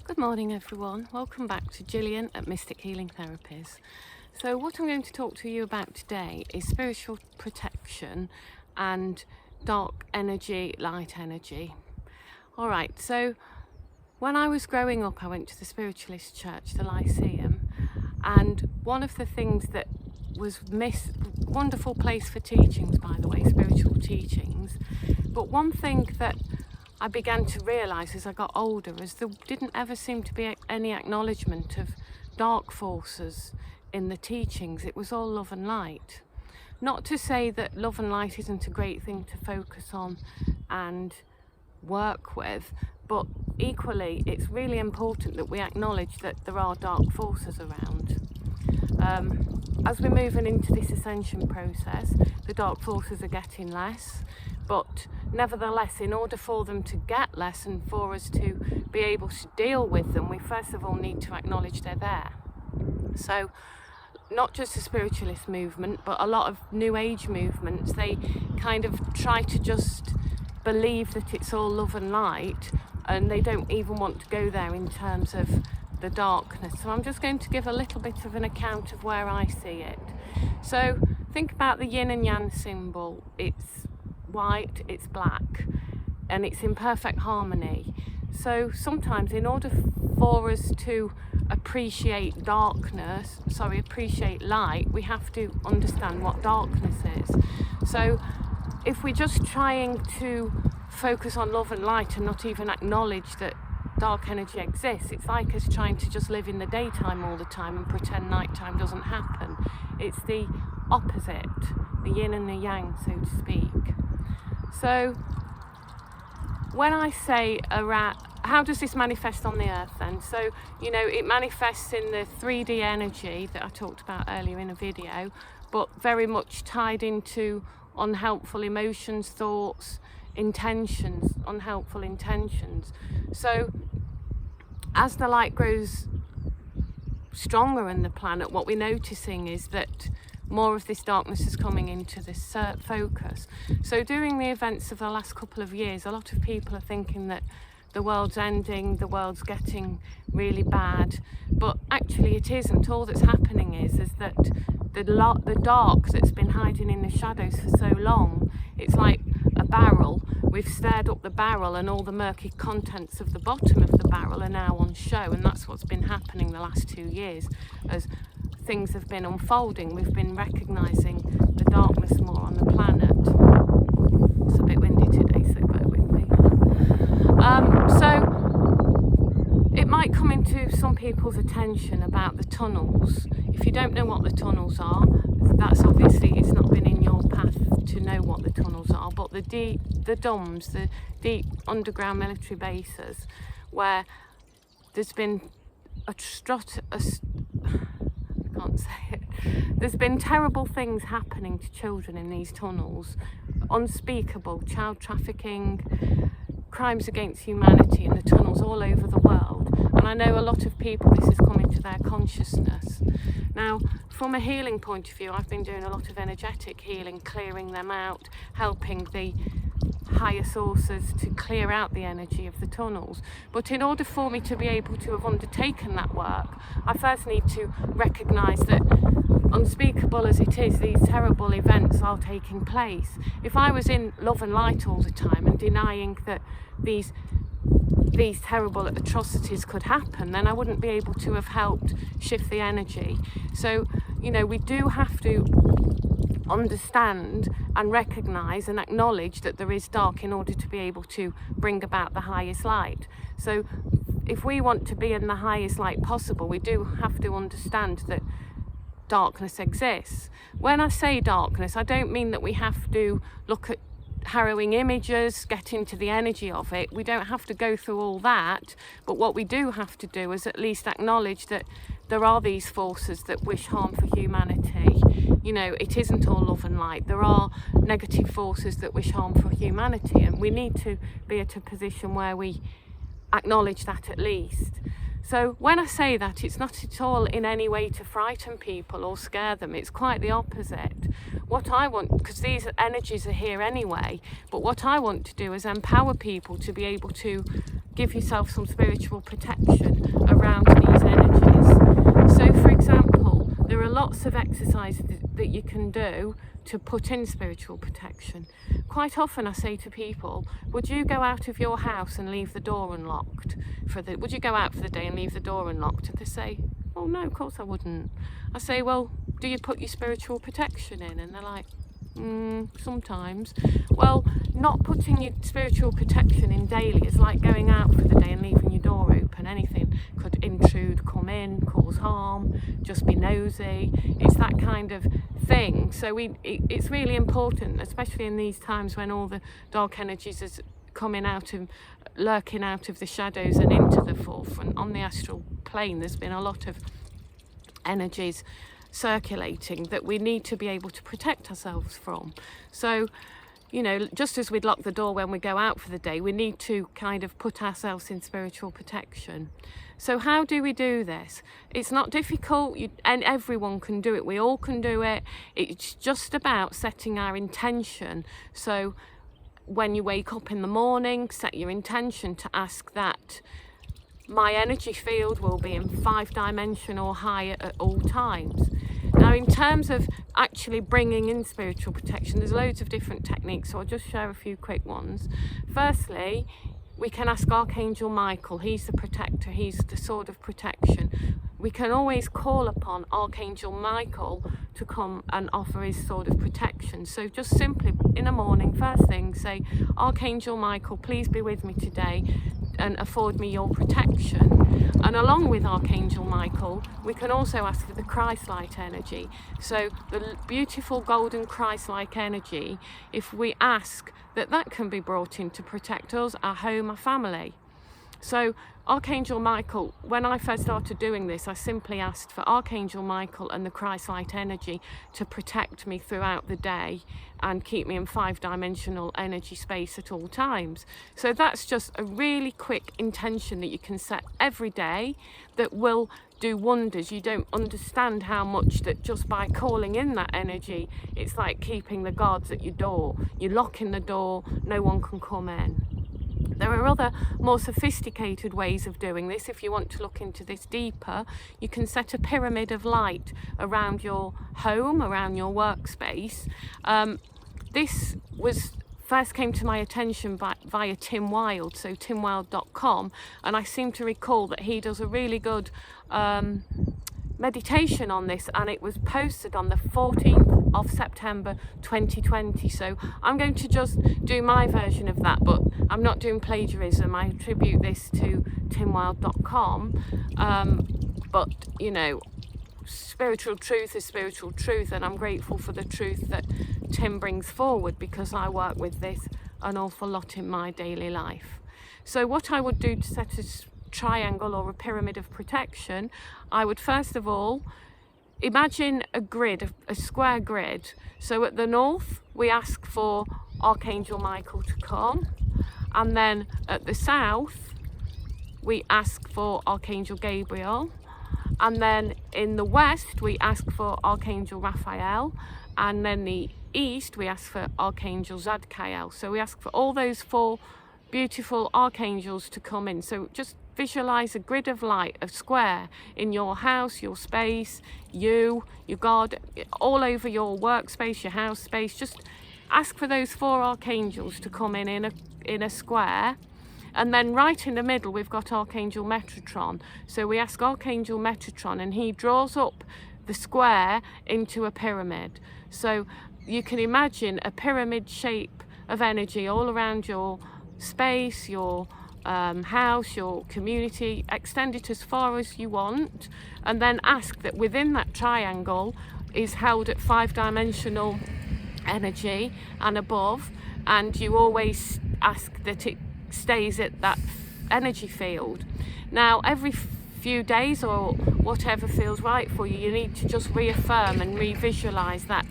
Good morning everyone, welcome back to Gillian at Mystic Healing Therapies. So what I'm going to talk to you about today is spiritual protection and dark energy, light energy. Alright, so when I was growing up I went to the spiritualist church, the Lyceum, and one of the things that was wonderful place for teachings, by the way, spiritual teachings, but one thing that I began to realise as I got older is there didn't ever seem to be any acknowledgement of dark forces in the teachings. It was all love and light. Not to say that love and light isn't a great thing to focus on and work with, but equally it's really important that we acknowledge that there are dark forces around. As we're moving into this ascension process, the dark forces are getting less, but nevertheless, in order for them to get less and for us to be able to deal with them, we first of all need to acknowledge they're there. So not just the spiritualist movement, but a lot of new age movements, they kind of try to just believe that it's all love and light, and they don't even want to go there in terms of the darkness. So I'm just going to give a little bit of an account of where I see it. So think about the yin and yang symbol. It's white, it's black, and it's in perfect harmony. So sometimes in order for us to appreciate light, we have to understand what darkness is. So if we're just trying to focus on love and light and not even acknowledge that dark energy exists, it's like us trying to just live in the daytime all the time and pretend nighttime doesn't happen. It's the opposite, the yin and the yang, so to speak. So when I say how does this manifest on the earth then? So, you know, it manifests in the 3D energy that I talked about earlier in a video, but very much tied into unhelpful emotions, thoughts, intentions, unhelpful intentions. So as the light grows stronger in the planet, what we're noticing is that more of this darkness is coming into this focus. So during the events of the last couple of years, a lot of people are thinking that the world's ending, the world's getting really bad, but actually it isn't. All that's happening is that the dark that's been hiding in the shadows for so long, it's like a barrel. We've stirred up the barrel and all the murky contents of the bottom of the barrel are now on show, and that's what's been happening the last 2 years. As things have been unfolding, we've been recognising the darkness more on the planet. It's a bit windy today, so bear with me. So it might come into some people's attention about the tunnels. If you don't know what the tunnels are, that's obviously, it's not been in your path to know what the tunnels are, but the DUMBs, the deep underground military bases, where there's been there's been terrible things happening to children in these tunnels, unspeakable child trafficking, crimes against humanity in the tunnels all over the world. And I know a lot of people, this has come into their consciousness. Now, from a healing point of view, I've been doing a lot of energetic healing, clearing them out, helping the higher sources to clear out the energy of the tunnels. But in order for me to be able to have undertaken that work, I first need to recognise that, unspeakable as it is, these terrible events are taking place. If I was in love and light all the time and denying that these terrible atrocities could happen, then I wouldn't be able to have helped shift the energy. So, you know, we do have to understand and recognise and acknowledge that there is dark in order to be able to bring about the highest light. So if we want to be in the highest light possible, we do have to understand that darkness exists. When I say darkness, I don't mean that we have to look at harrowing images, get into the energy of it. We don't have to go through all that, but what we do have to do is at least acknowledge that there are these forces that wish harm for humanity. You know, it isn't all love and light. There are negative forces that wish harm for humanity, and we need to be at a position where we acknowledge that at least. So when I say that, it's not at all in any way to frighten people or scare them. It's quite the opposite. What I want, because these energies are here anyway, but what I want to do is empower people to be able to give yourself some spiritual protection around these energies. So for example, there are lots of exercises that you can do to put in spiritual protection. Quite often I say to people, would you go out of your house and leave the door unlocked? Would you go out for the day and leave the door unlocked? And they say, oh no, of course I wouldn't. I say, well, do you put your spiritual protection in? And they're like, sometimes. Well, not putting your spiritual protection in daily is like going out for the day and leaving your door open. Anything could intrude, come in, cause harm, just be nosy. It's that kind of thing. So it's really important, especially in these times when all the dark energies is coming out and lurking out of the shadows and into the forefront. On the astral plane, there's been a lot of energies circulating that we need to be able to protect ourselves from. So, you know, just as we'd lock the door when we go out for the day, we need to kind of put ourselves in spiritual protection. So how do we do this? It's not difficult, and everyone can do it. We all can do it. It's just about setting our intention. So when you wake up in the morning, set your intention to ask that my energy field will be in 5-dimension or higher at all times. Now, in terms of actually bringing in spiritual protection, there's loads of different techniques, so I'll just share a few quick ones. Firstly, we can ask Archangel Michael. He's the protector, he's the sword of protection. We can always call upon Archangel Michael to come and offer his sword of protection. So just simply in the morning, first thing, say, Archangel Michael, please be with me today and afford me your protection. And along with Archangel Michael, we can also ask for the Christ-light energy. So the beautiful golden Christ-like energy, if we ask that can be brought in to protect us, our home, our family. So Archangel Michael, when I first started doing this, I simply asked for Archangel Michael and the Christ-light energy to protect me throughout the day and keep me in 5-dimensional energy space at all times. So that's just a really quick intention that you can set every day that will do wonders. You don't understand how much that just by calling in that energy, it's like keeping the guards at your door. You're locking the door, no one can come in. There are other more sophisticated ways of doing this. If you want to look into this deeper, you can set a pyramid of light around your home, around your workspace. This first came to my attention via Tim Wild, so timwild.com, and I seem to recall that he does a really good meditation on this, and it was posted on the 14th of September 2020. So I'm going to just do my version of that, but I'm not doing plagiarism. I attribute this to timwild.com, but you know, spiritual truth is spiritual truth, and I'm grateful for the truth that Tim brings forward, because I work with this an awful lot in my daily life. So what I would do to set a triangle or a pyramid of protection, I would first of all imagine a grid, a square grid. So at the north we ask for Archangel Michael to come, and then at the south we ask for Archangel Gabriel, and then in the west we ask for Archangel Raphael, and then the east we ask for Archangel Zadkiel. So we ask for all those 4 beautiful archangels to come in. So just visualize a grid of light, a square in your house, your space, your garden, all over your workspace, your house space. Just ask for those 4 archangels to come in a square. And then right in the middle we've got Archangel Metatron. So we ask Archangel Metatron, and he draws up the square into a pyramid. So you can imagine a pyramid shape of energy all around your space, your house, your community. Extend it as far as you want, and then ask that within that triangle is held at 5-dimensional energy and above, and you always ask that it stays at that energy field. Now every few days or whatever feels right for you, you need to just reaffirm and revisualize that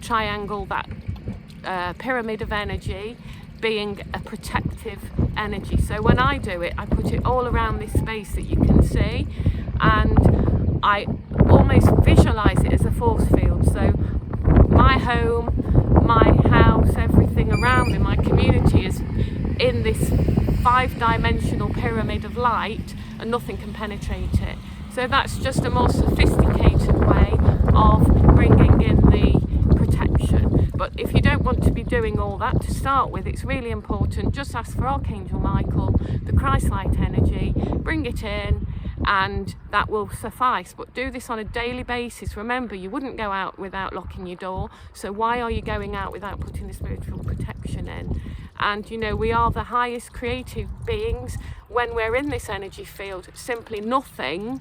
triangle, that pyramid of energy, being a protective energy. So when I do it, I put it all around this space that you can see, and I almost visualize it as a force field. So my home, my house, everything around me, my community is in this 5-dimensional pyramid of light, and nothing can penetrate it. So that's just a more sophisticated way of bringing in the protection. But if you don't want to be doing all that to start with, it's really important, just ask for Archangel Michael, the Christ light energy, bring it in, and that will suffice. But do this on a daily basis. Remember, you wouldn't go out without locking your door, so why are you going out without putting the spiritual protection in? And you know, we are the highest creative beings. When we're in this energy field, simply nothing,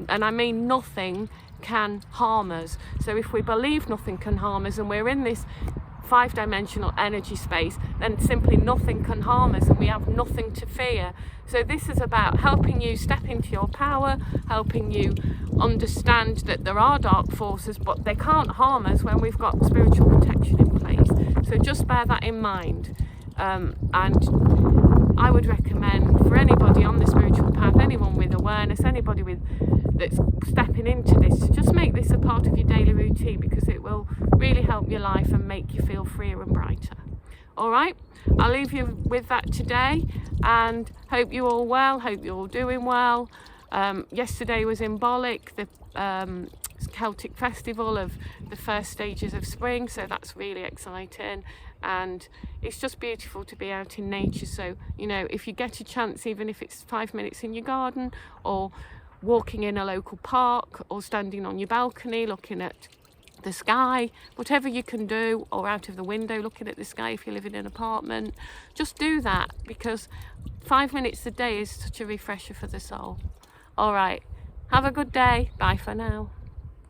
and I mean nothing, can harm us. So if we believe nothing can harm us and we're in this 5-dimensional energy space, then simply nothing can harm us and we have nothing to fear. So this is about helping you step into your power, helping you understand that there are dark forces, but they can't harm us when we've got spiritual protection in place. So just bear that in mind. And I would recommend for anybody on the spiritual path, anyone with awareness, anybody that's stepping into this, to just make this a part of your daily routine, because it will really help your life and make you feel freer and brighter. All right, I'll leave you with that today, and hope you're all well, hope you're all doing well. Yesterday was Imbolc, the Celtic festival of the first stages of spring, so that's really exciting, and it's just beautiful to be out in nature. So you know, if you get a chance, even if it's 5 minutes in your garden, or walking in a local park, or standing on your balcony looking at the sky, whatever you can do, or out of the window looking at the sky if you live in an apartment, just do that, because 5 minutes a day is such a refresher for the soul. All right, have a good day. Bye for now.